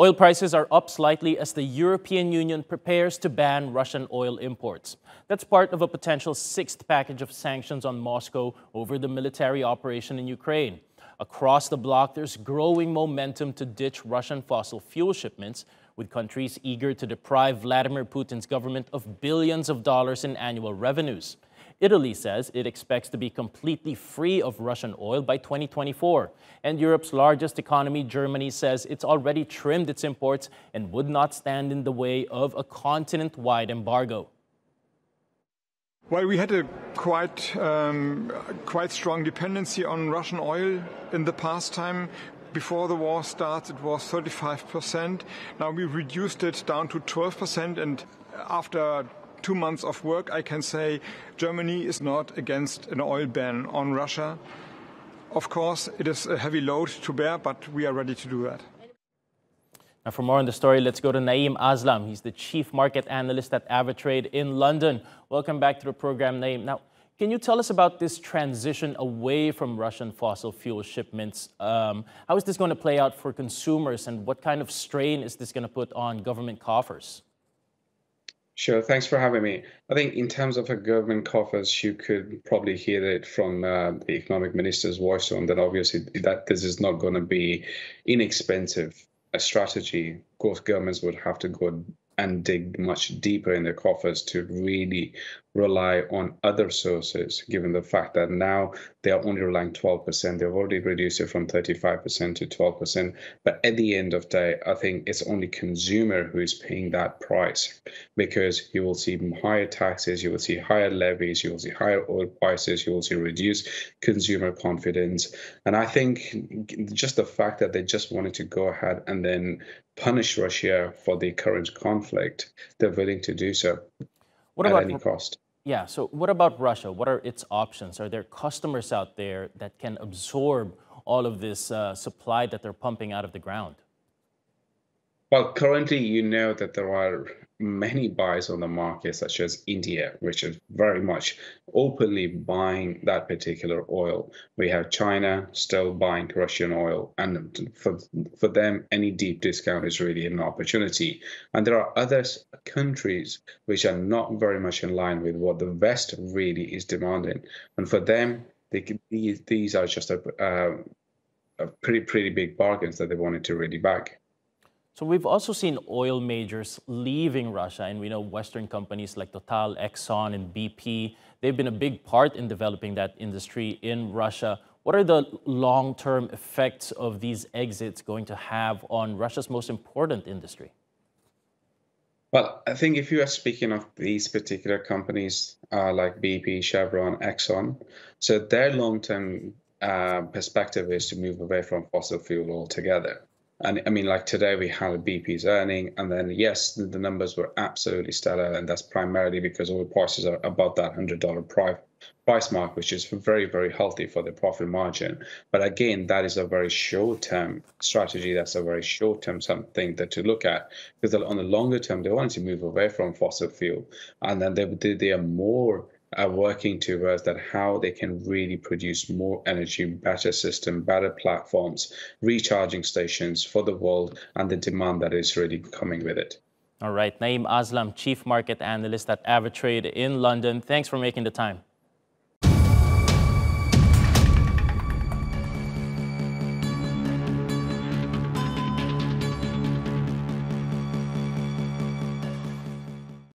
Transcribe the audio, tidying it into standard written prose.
Oil prices are up slightly as the European Union prepares to ban Russian oil imports. That's part of a potential sixth package of sanctions on Moscow over the military operation in Ukraine. Across the bloc, there's growing momentum to ditch Russian fossil fuel shipments, with countries eager to deprive Vladimir Putin's government of billions of dollars in annual revenues. Italy says it expects to be completely free of Russian oil by 2024. And Europe's largest economy, Germany, says it's already trimmed its imports and would not stand in the way of a continent-wide embargo. Well, we had a quite strong dependency on Russian oil in the past time. Before the war starts, it was 35%. Now we reduced it down to 12%, and after 2 months of work, I can say Germany is not against an oil ban on Russia. Of course, it is a heavy load to bear, but we are ready to do that. Now, for more on the story, let's go to Naeem Aslam. He's the chief market analyst at AvaTrade in London. Welcome back to the program, Naeem. Now, can you tell us about this transition away from Russian fossil fuel shipments? How is this going to play out for consumers, and what kind of strain is this going to put on government coffers? Sure, thanks for having me. I think in terms of a government coffers, you could probably hear it from the economic minister's voice on that obviously that this is not going to be inexpensive a strategy. Of course, governments would have to go and dig much deeper in their coffers to really rely on other sources, given the fact that now they are only relying 12%. They've already reduced it from 35% to 12%. But at the end of the day, I think it's only consumer who is paying that price, because you will see higher taxes, you will see higher levies, you will see higher oil prices, you will see reduced consumer confidence. And I think just the fact that they just wanted to go ahead and then punish Russia for the current conflict, they're willing to do so at any cost. Yeah, so what about Russia? What are its options? Are there customers out there that can absorb all of this supply that they're pumping out of the ground? Well, currently, you know that there are many buyers on the market, such as India, which is very much openly buying that particular oil. We have China still buying Russian oil, and for them, any deep discount is really an opportunity. And there are other countries which are not very much in line with what the West really is demanding. And for them, these are just a pretty big bargains that they wanted to really back. So we've also seen oil majors leaving Russia, and we know Western companies like Total, Exxon, and BP, they've been a big part in developing that industry in Russia. What are the long-term effects of these exits going to have on Russia's most important industry? Well, I think if you are speaking of these particular companies like BP, Chevron, Exxon, so their long-term perspective is to move away from fossil fuel altogether. And I mean, like today we had BP's earning, and then yes, the numbers were absolutely stellar, and that's primarily because oil prices are above that $100 price mark, which is very, very healthy for the profit margin. But again, that is a very short-term strategy. That's a very short-term something that to look at, because on the longer term, they wanted to move away from fossil fuel, and then they are more working towards that, how they can really produce more energy, better system, better platforms, recharging stations for the world, and the demand that is really coming with it. All right, Naeem Aslam, Chief Market Analyst at AvaTrade in London. Thanks for making the time.